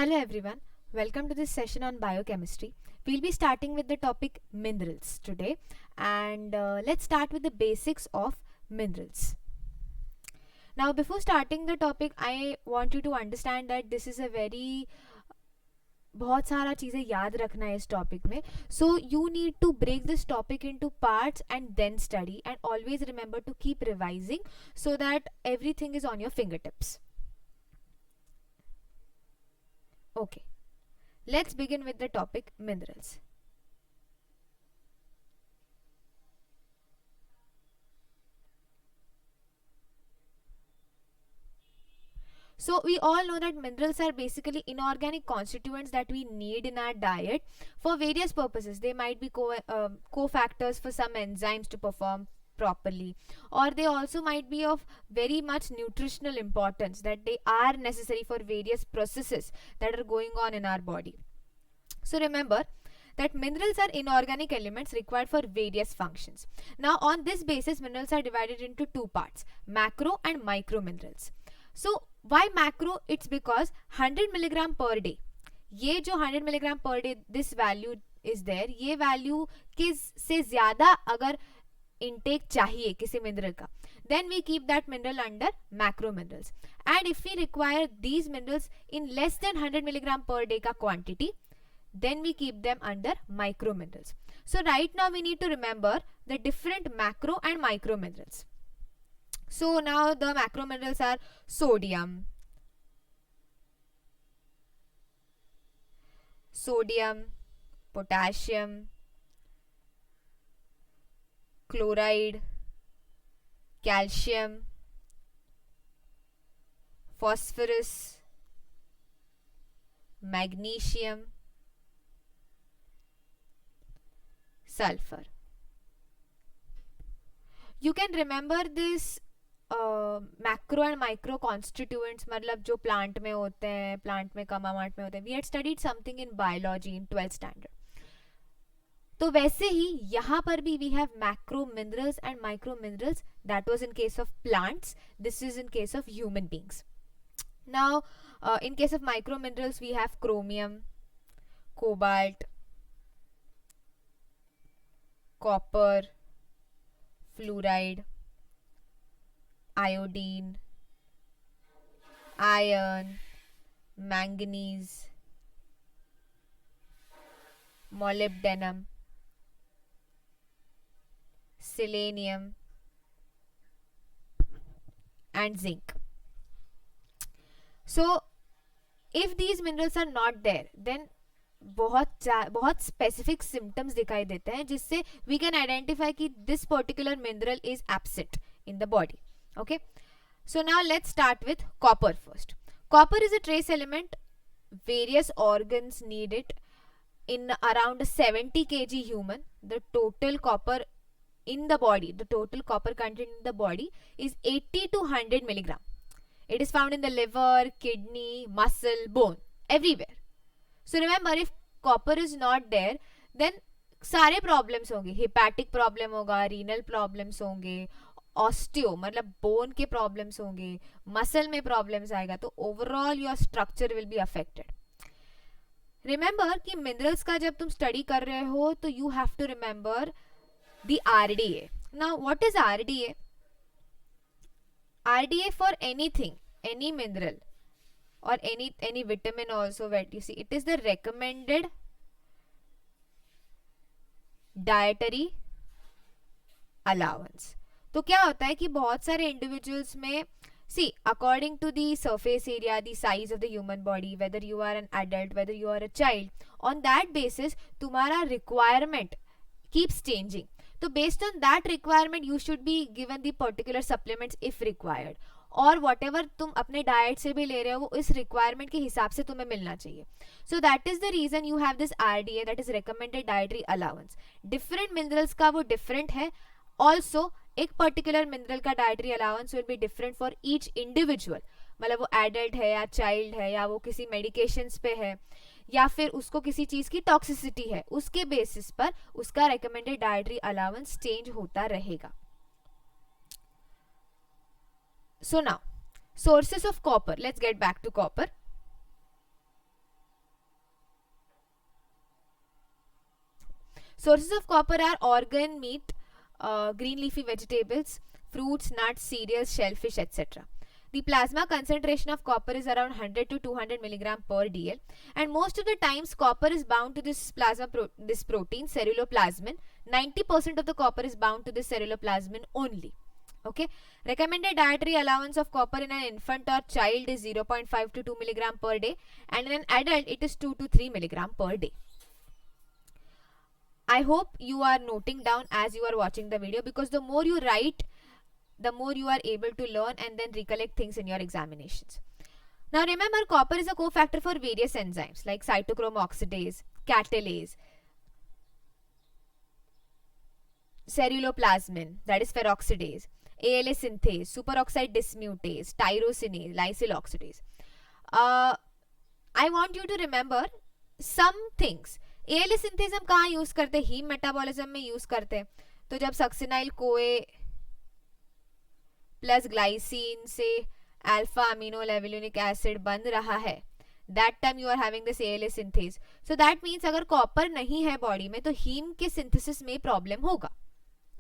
Hello everyone, welcome to this session on biochemistry. We'll be starting with the topic minerals today, and let's start with the basics of minerals. Now before starting the topic, I want you to understand that this is a very बहुत सारा चीज़ें याद रखना है इस topic में, so you need to break this topic into parts and then study and always remember to keep revising so that everything is on your fingertips. Okay, let's begin with the topic minerals. So we all know that minerals are basically inorganic constituents that we need in our diet for various purposes. They might be cofactors for some enzymes to perform properly, or they also might be of very much nutritional importance, that they are necessary for various processes that are going on in our body. So remember that minerals are inorganic elements required for various functions. Now on this basis, minerals are divided into two parts, macro and micro minerals. So why macro? It's because 100 milligram per day, ये जो 100 milligram per day this value is there, ये value से ज़्यादा अगर intake चाहिए किसी mineral का, then we keep that mineral under macro minerals. And if we require these minerals in less than 100 milligram per day का quantity, then we keep them under micro minerals. So right now we need to remember the different macro and micro minerals. So now the macro minerals are sodium, potassium, chloride, calcium, phosphorus, magnesium, sulfur. You can remember this macro and micro constituents, मतलब जो plant में होते हैं, plant में कम amount में होते हैं. We had studied something in biology in 12th standard. तो वैसे ही यहाँ पर भी we have macro minerals and micro minerals. That was in case of plants, this is in case of human beings. Now in case of micro minerals we have chromium, cobalt, copper, fluoride, iodine, iron, manganese, molybdenum, selenium and zinc. So if these minerals are not there, then बहुत specific symptoms दिखाई देते हैं जिससे we can identify कि this particular mineral is absent in the body. Okay, so now let's start with copper first. Copper is a trace element. Various organs need it. In around 70 kg human, the total copper in the body, the total copper content in the body is 80 to 100 milligram. It is found in the liver, kidney, muscle, bone, everywhere. So remember, if copper is not there, then सारे problems होंगे. Hepatic problem होगा, renal problems होंगे, osteo मतलब bone के problems होंगे, muscle में problems आएगा, तो overall your structure will be affected. Remember कि मिनरल्स का जब तुम स्टडी कर रहे हो तो you have to remember the RDA. Now what is RDA? RDA for anything, any mineral or any vitamin also, where you see it is the recommended dietary allowance. तो क्या होता है कि बहुत सारे इंडिविजुअल्स में, see according to the surface area, the size of the human body, whether you are an adult, whether you are a child, on that basis तुम्हारा requirement keeps changing. तो based on that requirement you should be given the particular supplements if required, और whatever तुम अपने diet से भी ले रहे हो वो इस रिक्वायरमेंट के हिसाब से तुम्हें मिलना चाहिए. So that is the reason you have this RDA, that is recommended dietary allowance. Different minerals का वो डिफरेंट है. ऑल्सो एक पर्टिकुलर मिनरल का dietary allowance will be different for each individual. मतलब वो एडल्ट है या चाइल्ड है, या वो किसी मेडिकेशंस पे है, या फिर उसको किसी चीज़ की टॉक्सिसिटी है, उसके बेसिस पर उसका रिकमेंडेड डाइटरी अलाउंस चेंज होता रहेगा. So now, sources of copper. Let's get back to copper. Sources of copper are organ meat, green leafy vegetables, fruits, nuts, cereals, shellfish, etc. The plasma concentration of copper is around 100 to 200 milligram per dl, and most of the times copper is bound to this this protein ceruloplasmin. 90% of the copper is bound to this ceruloplasmin only. Okay, recommended dietary allowance of copper in an infant or child is 0.5 to 2 milligram per day, and in an adult it is 2 to 3 milligram per day. I hope you are noting down as you are watching the video, because the more you write, the more you are able to learn and then recollect things in your examinations. Now remember, copper is a cofactor for various enzymes like cytochrome oxidase, catalase, ceruloplasmin, that is peroxidase, ALA synthase, superoxide dismutase, tyrosinase, lysyl oxidase. I want you to remember some things. ALA synthase हम कहाँ use करते हैं? Haem metabolism में use करते हैं. तो जब succinyl कोए प्लस ग्लाइसिन से अल्फा अमीनो लेवुलिनिक एसिड बन रहा है, that time you are having this ALA synthase. So that means अगर कॉपर नहीं है बॉडी में तो हीम के सिंथेसिस में प्रॉब्लम होगा.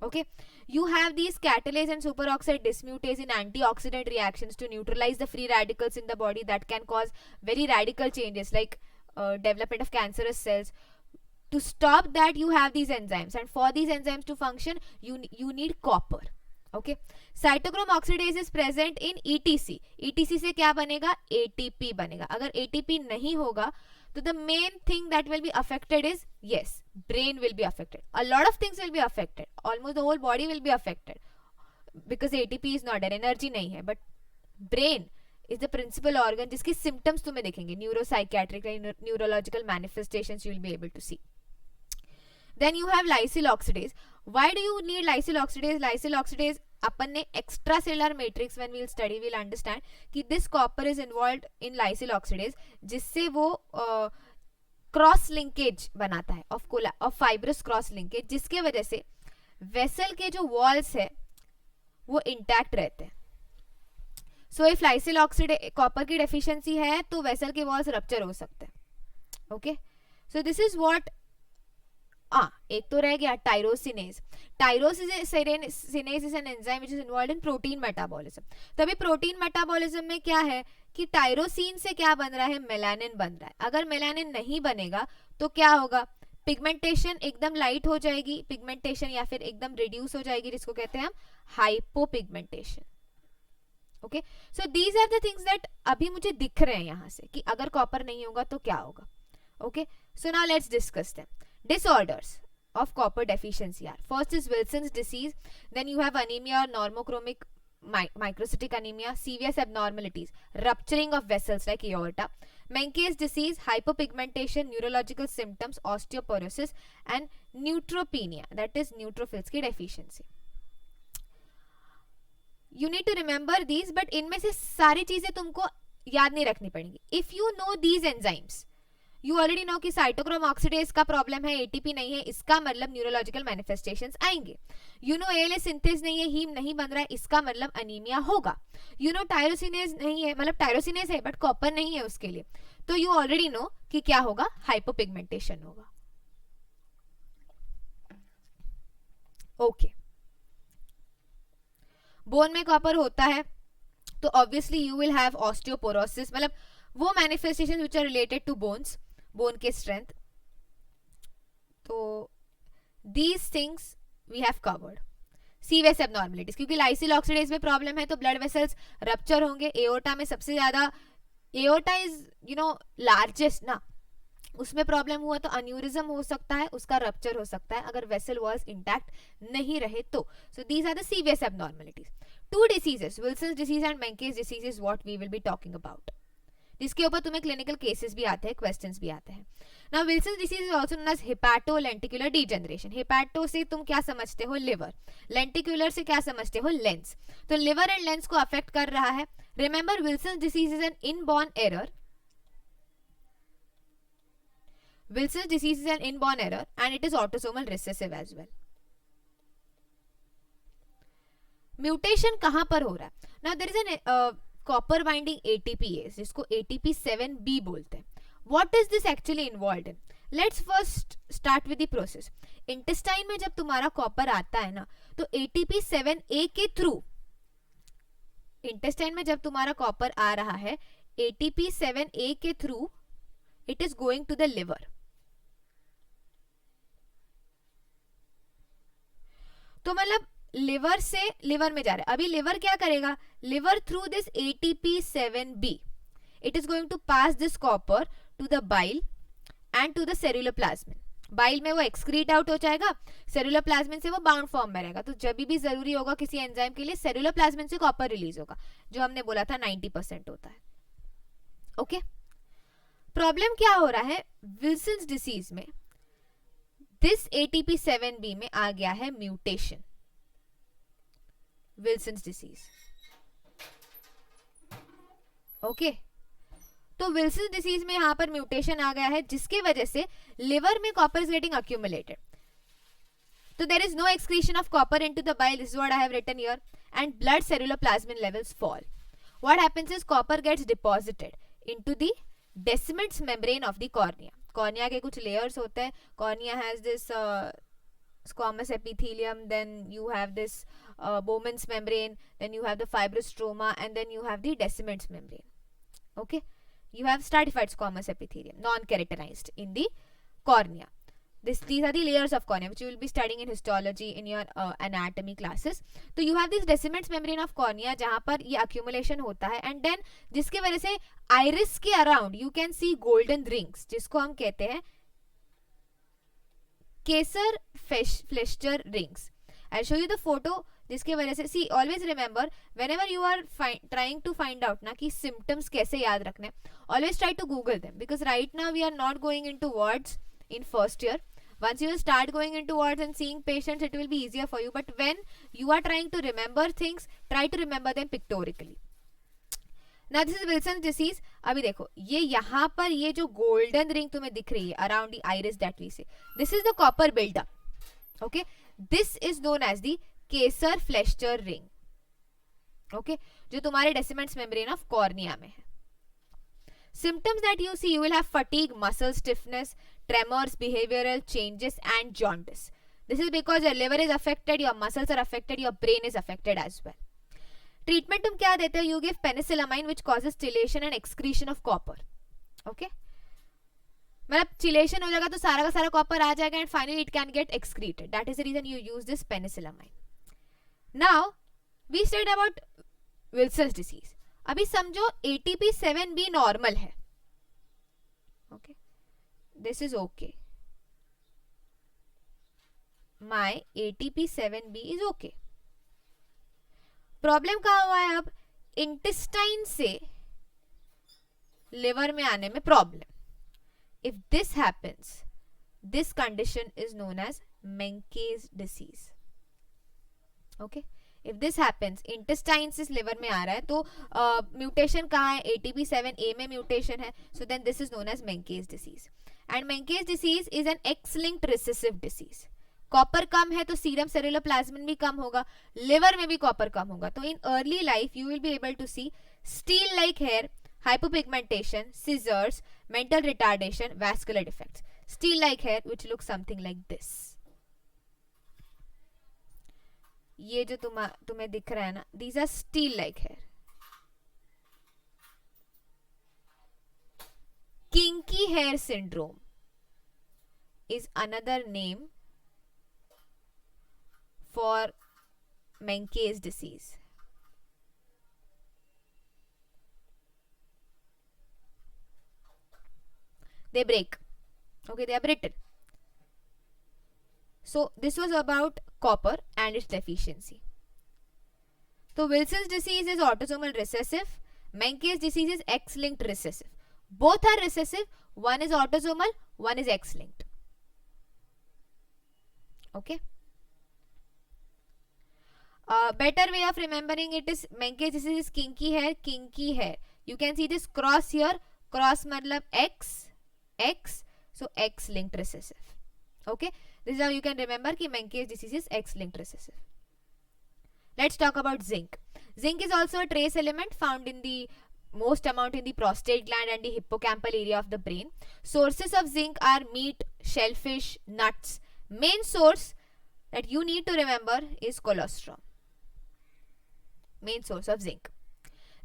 Okay, you have these catalase and superoxide dismutase in antioxidant reactions to neutralize the free radicals in the body that can cause very radical changes like development of cancerous cells. To stop that, you have these enzymes, and for these enzymes to function, you need copper. Okay, cytochrome oxidase is present in ETC. ETC से क्या बनेगा? ATP बनेगा. अगर ATP नहीं होगा तो the main thing that will be affected is, yes, brain will be affected. A lot of things will be affected. Almost the whole body will be affected because ATP is not there, energy नहीं है. But brain is the principal organ जिसकी symptoms तुम्हें दिखेंगे. Neuropsychiatric, neurological manifestations you will be able to see. Then you have lysyl oxidase. Why do you need lysyl oxidase? Lysyl oxidase, अपन ने extracellular matrix when we'll study we'll understand कि this copper is involved in lysyl oxidase, जिससे वो cross linkage बनाता है of fibrous cross linkage, जिसके वजह से vessel के जो वॉल्स है वो इंटैक्ट रहते हैं. So if lysyl oxidase copper की डेफिशिएंसी है तो वेसल के वॉल्स रप्चर हो सकते हैं. Okay, so this is what. एक तो रह गया tyrosinase. Tyrosinase is an enzyme which is involved in protein metabolism. तभी प्रोटीन मेटाबॉलिज्म में क्या है कि टायरोसिन से क्या बन रहा है? मेलानिन बन रहा है. अगर मेलानिन नहीं बनेगा तो क्या होगा? पिगमेंटेशन एकदम लाइट हो जाएगी, पिगमेंटेशन या फिर एकदम रिड्यूस हो जाएगी, जिसको कहते हैं हम hypopigmentation. Okay, so these are the things that अभी मुझे दिख रहे हैं यहाँ से कि अगर कॉपर नहीं होगा तो क्या होगा. Okay, so now let's discuss them. Disorders of copper deficiency are, first is Wilson's disease, then you have anemia or normochromic microcytic anemia, serious abnormalities, rupturing of vessels like aorta, Menkes disease, hypopigmentation, neurological symptoms, osteoporosis and neutropenia, that is neutrophils की deficiency. You need to remember these, but इनमें से सारी चीजें तुमको याद नहीं रखनी पड़ेंगी. If you know these enzymes, you already know कि साइटोक्रोम ऑक्सीडेज का प्रॉब्लम है, एटीपी नहीं है, इसका मतलब न्यूरोलॉजिकल मैनिफेस्टेशंस आएंगे. यू नो एएलए सिंथेज नहीं है, हीम नहीं बन रहा है, इसका मतलब अनीमिया होगा. यू नो टायरोसिनेज नहीं है, मतलब टायरोसिनेज है बट कॉपर नहीं है उसके लिए, तो यू ऑलरेडी नो कि क्या होगा? हाइपोपिगमेंटेशन होगा. ओके, बोन में कॉपर होता है तो obviously you will have osteoporosis, मतलब वो manifestations which are related to bones, bone के स्ट्रेंथ. तो these things we have covered. सीवियस एबनॉर्मलिटीज, क्योंकि लाइसिल ऑक्सीडेज में प्रॉब्लम है तो ब्लड वेसल्स रप्चर होंगे. एओर्टा में सबसे ज्यादा, aorta is you know largest ना, उसमें प्रॉब्लम हुआ तो अन्यूरिज्म हो सकता है, उसका रप्चर हो सकता है अगर वेसल वॉल्स इंटैक्ट नहीं रहे तो. सो दीज आर द सीवियस abnormalities. Two diseases, Wilson's disease and Menkes disease is what we will be talking about, जिसके ऊपर तुम्हें क्लिनिकल केसेस भी आते हैं, क्वेश्चंस भी आते हैं. Now Wilson's disease is also known as hepatolenticular degeneration. Hepato से तुम क्या समझते हो? लिवर. लेंटिकुलर से क्या समझते हो? लेंस. तो लिवर एंड लेंस को अफेक्ट कर रहा है. Remember, Wilson's disease is N inborn error. Wilson's disease is an inborn error and it is autosomal recessive as well. Mutation कहां पर हो रहा है? Now there is an copper binding ATPase जिसको ATP7B बोलते हैं. What is this actually involved in? Let's first start with the process. Intestine में जब तुम्हारा कॉपर आता है ना, तो एटीपी 7A के थ्रू, इंटेस्टाइन में जब तुम्हारा कॉपर आ रहा है एटीपी 7A के through, it is going to the liver. तो मतलब लिवर से लिवर में जा रहा है. अभी लिवर क्या करेगा, liver through this ATP 7B it is going to pass this copper to the bile and to the ceruloplasmin. Bile में वो एक्सक्रीट आउट हो जाएगा, सेल्यूलर प्लाज्मिन से वो बाउंड फॉर्म में रहेगा. तो जब भी जरूरी होगा किसी एंजाइम के लिए, सेल्यूलर प्लाज्मिन से कॉपर रिलीज होगा, जो हमने बोला था 90% होता है. ओके, प्रॉब्लम क्या हो रहा है, विल्सन्स डिसीज में दिस एटीपी 7B में आ गया है म्यूटेशन. Wilson's disease. ओके, तो विल्सन डिसीज में यहां पर म्यूटेशन आ गया है, जिसके वजह से लिवर में कॉपर इज गेटिंग अक्यूमुलेटेड. तो there is no excretion of copper into the bile, this is what I have written here, and blood cellular plasmin levels fall. What happens is copper gets deposited into the Descemet's membrane of the cornea. Cornea के कुछ layers होते हैं. कॉर्निया हैज दिस squamous epithelium, then you have this Bowman's membrane, then you have the fibrostroma, and then you have the Descemet's membrane. Okay, you have stratified squamous epithelium, non-keratinized in the cornea. These are the layers of cornea which you will be studying in histology in your anatomy classes. तो you have this Descemet's membrane of cornea जहाँ पर ये accumulation होता है, and then जिसके वजह से iris के around you can see golden rings, जिसको हम कहते हैं Kayser Fleischer rings. I show you the photo, जिसके वजह से see always remember whenever you are trying to find out ना कि सिम्टम्स कैसे याद रखने, always try to Google them, because right now we are not going into words in first year. Once you will start going into words and seeing patients, it will be easier for you. But when you are trying to remember things, try to remember them pictorially. Now this is Wilson's disease. अभी देखो, ये यहाँ पर ये जो golden ring तुम्हें दिख रही है around the iris that we see, this is the copper buildup. Okay, this is known as the Kayser Fleischer ring. Okay, जो तुम्हारे डेसिमेंट्स मेम्ब्रेन ऑफ कॉर्निया में है. Symptoms that you see, you will have fatigue, muscle stiffness, tremors, behavioral changes, and jaundice. This is because your liver is affected, your muscles are affected, your brain is affected as well. Treatment तुम क्या देते हो? You give penicillamine which causes chelation and excretion of copper. Okay? मतलब chylation हो जाएगा तो सारा का सारा कॉपर आ जाएगा and finally it can get excreted. That is the reason you use this penicillamine. Now we studied about Wilson's disease. अभी समझो ATP 7B नॉर्मल है. Okay, this is okay. My ATP 7B is okay. Problem कहाँ हुआ है अब? Intestine से liver में आने में problem. If this happens, this condition is known as Menkes disease. Okay, if this happens, intestine से लिवर में आ रहा है तो म्यूटेशन कहाँ है? ATP 7A में म्यूटेशन है. So then this is known as Menkes disease. And Menkes disease is an X linked recessive disease. Copper कम है तो सीरम सेल्युलर प्लाज्मिन भी कम होगा, लिवर में भी कॉपर कम होगा. तो in early life you will be able to see steel like hair, hypopigmentation, scissors, mental retardation, vascular defects. Steel like hair which looks something like this. ये जो तुम्हें दिख रहा है ना, these are steel like hair. Kinky hair syndrome is another name for Menkes disease. They break. Okay, they are brittle. So this was about copper and its deficiency. So Wilson's disease is autosomal recessive. Menkes disease is X-linked recessive. Both are recessive. One is autosomal, one is X-linked. Okay. Better way of remembering it is Menkes disease is kinky hair, kinky hair. You can see this cross here. Cross matlab X. So X-linked recessive. Okay, this is how you can remember कि Menkes disease is X-linked recessive. Let's talk about zinc. Zinc is also a trace element found in the most amount in the prostate gland and the hippocampal area of the brain. Sources of zinc are meat, shellfish, nuts. Main source that you need to remember is colostrum. Main source of zinc.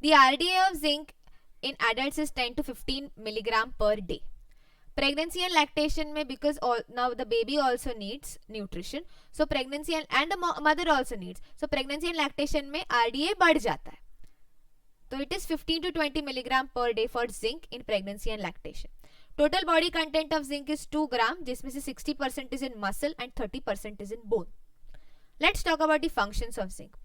The RDA of zinc in adults is 10 to 15 milligram per day. Pregnancy and lactation में, because now the baby also needs nutrition, so pregnancy and the mother also needs, so pregnancy and lactation में RDA बढ़ जाता है. So it is 15 to 20 milligram per day for zinc in pregnancy and lactation. Total body content of zinc is 2 gram, जिसमें से 60% is in muscle and 30% is in bone. Let's talk about the functions of zinc.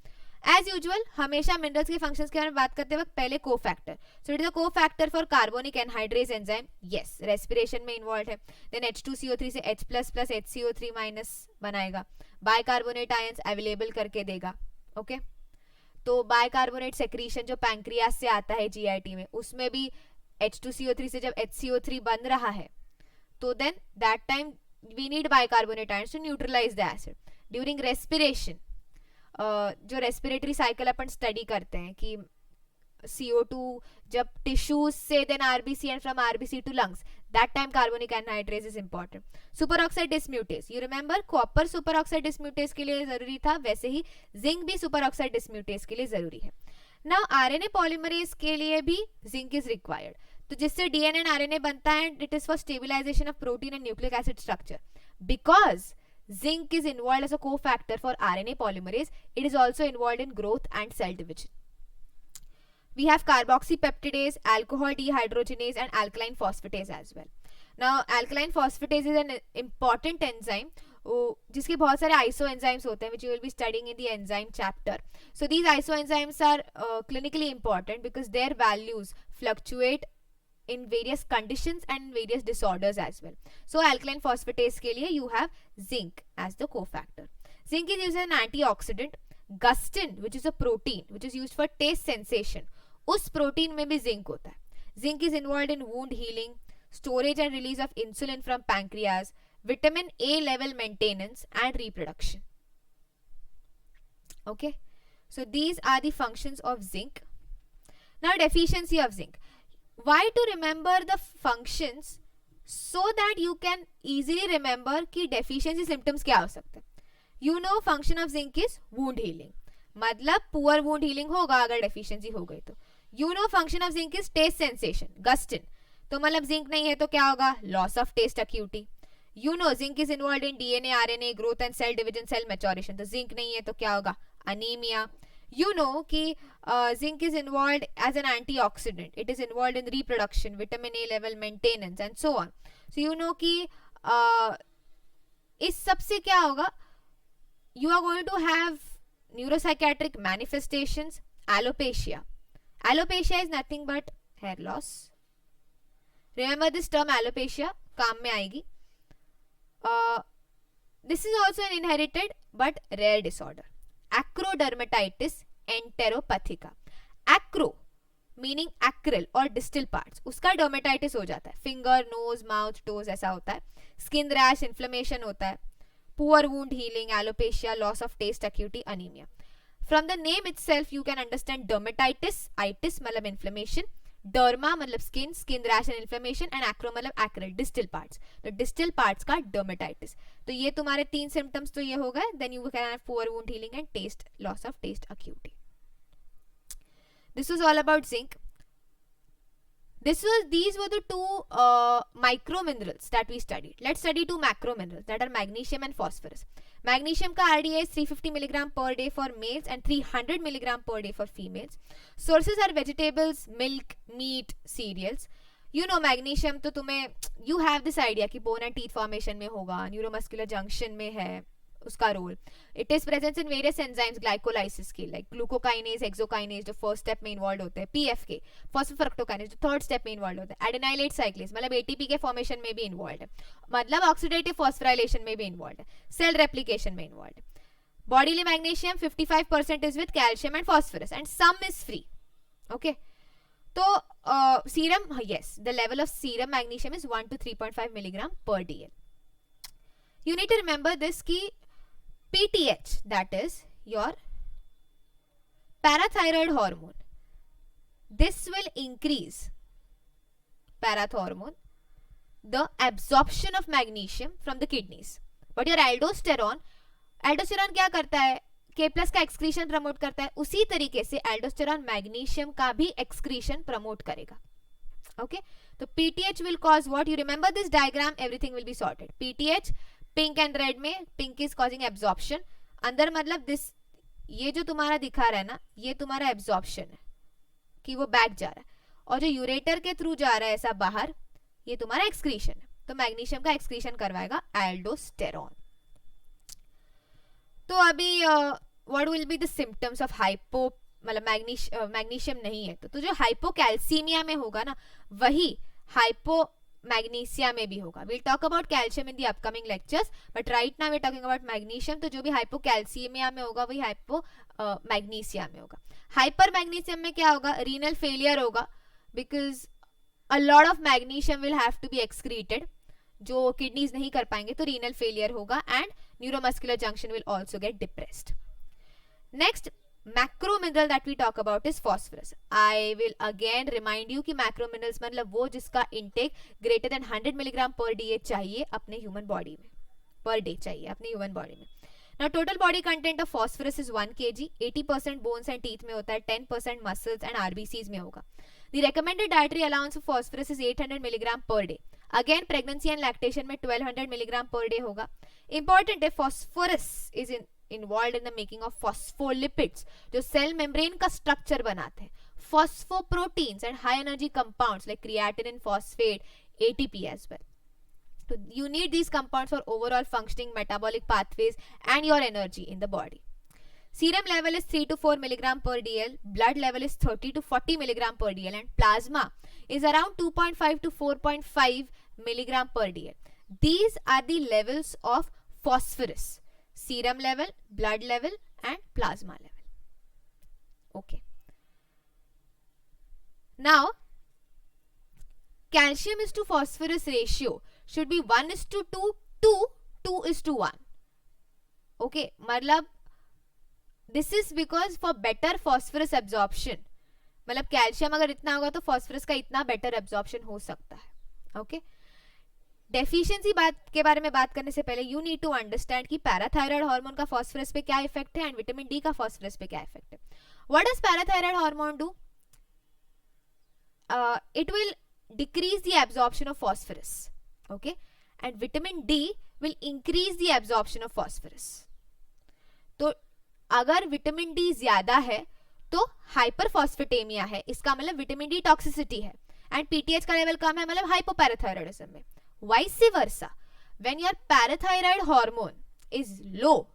As usual, हमेशा minerals के functions के बारे में बात करते वक्त पहले cofactor. So it is a cofactor for carbonic anhydrase enzyme. Yes, respiration में इन्वॉल्व है. देन H2CO3 से H++ HCO3- बनाएगा. बाइकार्बोनेट आयंस अवेलेबल करके देगा. ओके, तो बाइकार्बोनेट सेक्रीशन जो पैंक्रियास से आता है जीआईटी में, उसमें भी H2CO3 से जब HCO3 बन रहा है, तो then that time we need bicarbonate ions to neutralize the acid. During respiration, जो रेस्पिरेटरी साइकिल अपन स्टडी करते हैं कि CO2 जब टिश्यूज से then RBC and from RBC to lungs, that time carbonic anhydrase is important. Superoxide dismutase, you remember copper superoxide dismutase के लिए जरूरी था, वैसे ही जिंक भी सुपर ऑक्साइड डिस्म्यूटेज के लिए जरूरी है. नाउ RNA पॉलीमरेज के लिए भी जिंक इज रिक्वायर्ड, तो जिससे DNA एंड RNA बनता है. It is for stabilisation of protein and nucleic acid structure. Because zinc is involved as a cofactor for RNA polymerase, it is also involved in growth and cell division. We have carboxypeptidase, alcohol dehydrogenase and alkaline phosphatase as well. Now alkaline phosphatase is an important enzyme जिसके बहुत सारे isoenzymes होते हैं, which you will be studying in the enzyme chapter. So these isoenzymes are clinically important because their values fluctuate in various conditions and various disorders as well. So alkaline phosphatase के लिए you have zinc as the cofactor. Zinc is used as an antioxidant. Gustin, which is a protein which is used for taste sensation, उस protein में भी zinc होता है. Zinc is involved in wound healing, storage and release of insulin from pancreas, vitamin A level maintenance and reproduction. Okay, so these are the functions of zinc. Now deficiency of zinc. Why to remember the functions? So that you can easily remember कि deficiency symptoms क्या हो सकते हैं. You know function of zinc is wound healing, मतलब poor wound healing होगा अगर deficiency हो गई तो. You know function of zinc is taste sensation, gustin, तो मतलब zinc नहीं है तो क्या होगा, loss of taste acuity. You know zinc is involved in DNA, RNA growth and cell division, cell maturation, तो zinc नहीं है तो क्या होगा, anemia. You know कि zinc is involved as an antioxidant, it is involved in reproduction, vitamin A level maintenance and so on. So you know कि इस सब से क्या होगा, you are going to have neuropsychiatric manifestations. Alopecia. Alopecia is nothing but hair loss. Remember this term alopecia, काम में आएगी. This is also an inherited but rare disorder. Acrodermatitis enteropathica. Acro meaning acral और distal parts, उसका dermatitis हो जाता है. Finger, nose, mouth, toes ऐसा होता है. Skin rash, inflammation होता है. Poor wound healing, alopecia, loss of taste acuity, anemia. From the name itself you can understand dermatitis, itis मतलब inflammation, derma मतलब skin, skin rash and inflammation, and acro मतलब acral, distal parts. तो distal parts का dermatitis. तो ये तुम्हारे 3 symptoms तो ये हो गए. Then you can have poor wound healing and taste, loss of taste acuity. This was all about zinc. These were the 2 micro minerals that we studied. Let's study 2 macro minerals, that are magnesium and phosphorus. Magnesium का RDA is 350 milligram per day for males and 300 milligram per day for females. Sources are vegetables, milk, meat, cereals. You know magnesium तो तुम्हें, you have this idea कि bone and teeth formation में होगा, neuromuscular junction में है उसका role. It is present in various enzymes glycolysis के, like glucokinase, hexokinase जो first step में involved होते हैं, PFK, phosphofructokinase जो third step में involved होता है, adenylate cyclase मतलब ATP के formation में भी involved है, मतलब oxidative phosphorylation में भी involved है, cell replication में involved है. Bodily magnesium 55% is with calcium and phosphorus and some is free. Okay, तो serum, yes, the level of serum magnesium is 1 to 3.5 milligram per dl. You need to remember this कि PTH, that is your parathyroid hormone, this will increase parathormone, the absorption of magnesium from the kidneys. But your aldosterone क्या करता है? K plus का excretion promote करता है. उसी तरीके से एल्डोस्टेरॉन मैग्नीशियम का भी एक्सक्रीशन प्रमोट करेगा. Okay, तो PTH will cause what? You remember this diagram, everything will be sorted. PTH pink and red में pink is causing absorption. अंदर मतलब this, ये जो तुम्हारा दिखा रहा है ना, ये तुम्हारा absorption है कि वो बैक जा रहा है, और जो यूरेटर के थ्रू जा रहा है ऐसा बाहर, ये तुम्हारा एक्सक्रीशन है. तो मैग्नीशियम का एक्सक्रीशन करवाएगा एल्डोस्टेरॉन. तो अभी what will be the symptoms of hypo, मतलब मैग्नीशियम नहीं है तो जो हाइपोकैल्सीमिया में होगा ना, वही हाइपो मैग्नीसिया में भी होगा. Will talk about calcium in the upcoming lectures, but right now we are talking about magnesium. तो जो भी हाइपोकैल्सीमिया में होगा वही हाइपो मैग्नीसिया में होगा. हाइपर मैग्नीशियम में क्या होगा? रीनल फेलियर होगा, because a lot of magnesium will have to be excreted, जो किडनीज नहीं कर पाएंगे, तो रीनल फेलियर होगा and neuromuscular junction will also get depressed. Next macro mineral that we talk about is phosphorus. I will again remind you कि macro minerals मतलब वो जिसका intake greater than 100 milligram per day चाहिए अपने human body में, per day चाहिए अपने human body में. Now total body content of phosphorus is 1 kg. 80% bones and teeth में होता है, 10% muscles and RBCs में होगा. The recommended dietary allowance of phosphorus is 800 milligram per day. Again pregnancy and lactation में 1200 milligram per day होगा. Important है, phosphorus is involve in the making of phospholipids, जो cell membrane का structure बनाते हैं. Phosphoproteins and high energy compounds like creatinine, phosphate, ATP as well. So you need these compounds for overall functioning metabolic pathways and your energy in the body. Serum level is 3 to 4 milligram per dl, blood level is 30 to 40 milligram per dl, and plasma is around 2.5 to 4.5 milligram per dl. These are the levels of phosphorus: serum level, blood level and plasma level. Okay. Now, calcium is to phosphorus ratio should be 1:2 to 2:1. Okay, मतलब this is because for better phosphorus absorption, मतलब calcium अगर इतना होगा तो phosphorus का इतना better absorption हो सकता है. ओके, डेफिशिएंसी बात के बारे में बात करने से पहले यू नीड टू अंडरस्टैंड कि पैराथायराइड हार्मोन का फॉस्फोरस पे क्या इफेक्ट है एंड विटामिन डी का फॉस्फोरस पे क्या इफेक्ट है. What does parathyroid hormone do? It will decrease the absorption of phosphorus, okay, and vitamin D will increase the absorption of phosphorus. तो अगर विटामिन डी ज्यादा है तो हाइपरफॉस्फेटेमिया है, इसका मतलब विटामिन डी टॉक्सिसिटी है, एंड पीटीएच का लेवल कम है मतलब हाइपोपैराथायरॉयडिज्म में. Vice versa, when your parathyroid hormone is low,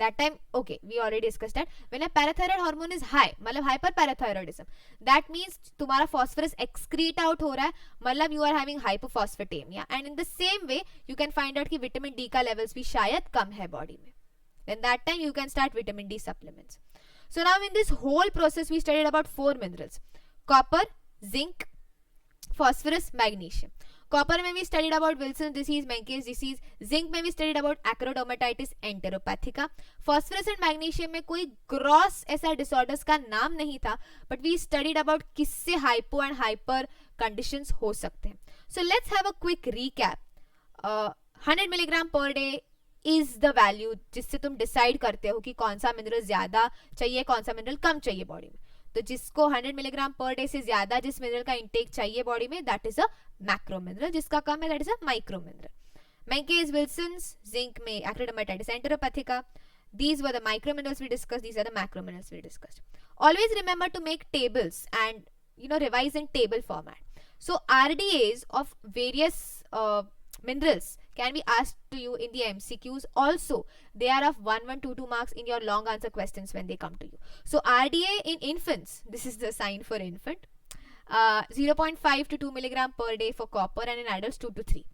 that time, okay, we already discussed that. When your parathyroid hormone is high, मतलब hyperparathyroidism, that means तुम्हारा phosphorus excrete out हो रहा है, मतलब you are having hypophosphatemia. And in the same way, you can find out कि vitamin D का levels भी शायद कम है body में. Then that time you can start vitamin D supplements. So now in this whole process, we studied about 4 minerals: copper, zinc, phosphorus, magnesium. Copper में भी studied about Wilson disease, Menkes disease. Zinc में भी studied about acrodermatitis enteropathica. Phosphorus and magnesium में कोई gross ऐसा disorders का नाम नहीं था, बट वी स्टडीड अबाउट किससे हाइपो एंड हाइपर कंडीशंस हो सकते हैं. So let's have a quick recap. 100 milligram पर डे इज द वैल्यू जिससे तुम डिसाइड करते हो कि कौन सा मिनरल ज्यादा चाहिए, कौन सा मिनरल कम चाहिए बॉडी में. तो जिसको 100 मिलीग्राम पर डे से ज्यादा जिस मिनरल का इंटेक चाहिए बॉडी में, that is a macro mineral. जिसका कम है that is a micro mineral. Menkes, Wilson's, zinc में acrodermatitis enteropathica. These were the micro minerals we discussed. These are the macro minerals we discussed. Always remember to make tables and revise in table format. So RDAs of various minerals can be asked to you in the MCQs. Also, they are of 1, 1, 2, 2 marks in your long answer questions when they come to you. So RDA in infants, this is the sign for infant. 0.5 to 2 milligram per day for copper, and in adults 2 to 3.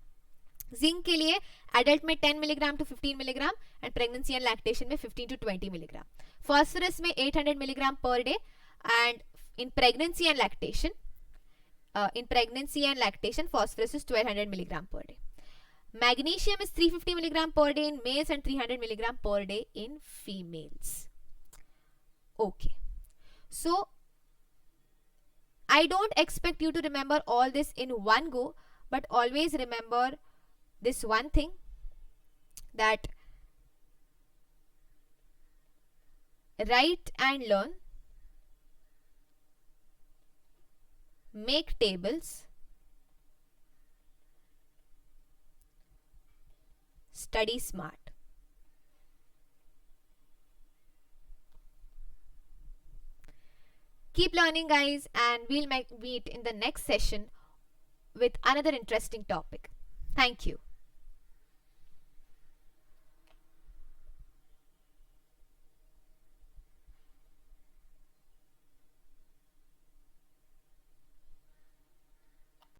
Zinc के लिए adult में 10 milligram to 15 milligram and pregnancy and lactation में 15 to 20 milligram. Phosphorus में 800 milligram पर day and in pregnancy and lactation phosphorus is 1200 milligram per day. Magnesium is 350 milligram per day in males and 300 milligram per day in females. Okay. So I don't expect you to remember all this in one go, but always remember this one thing, that write and learn, make tables, study smart. Keep learning, guys, and we'll meet in the next session with another interesting topic. Thank you.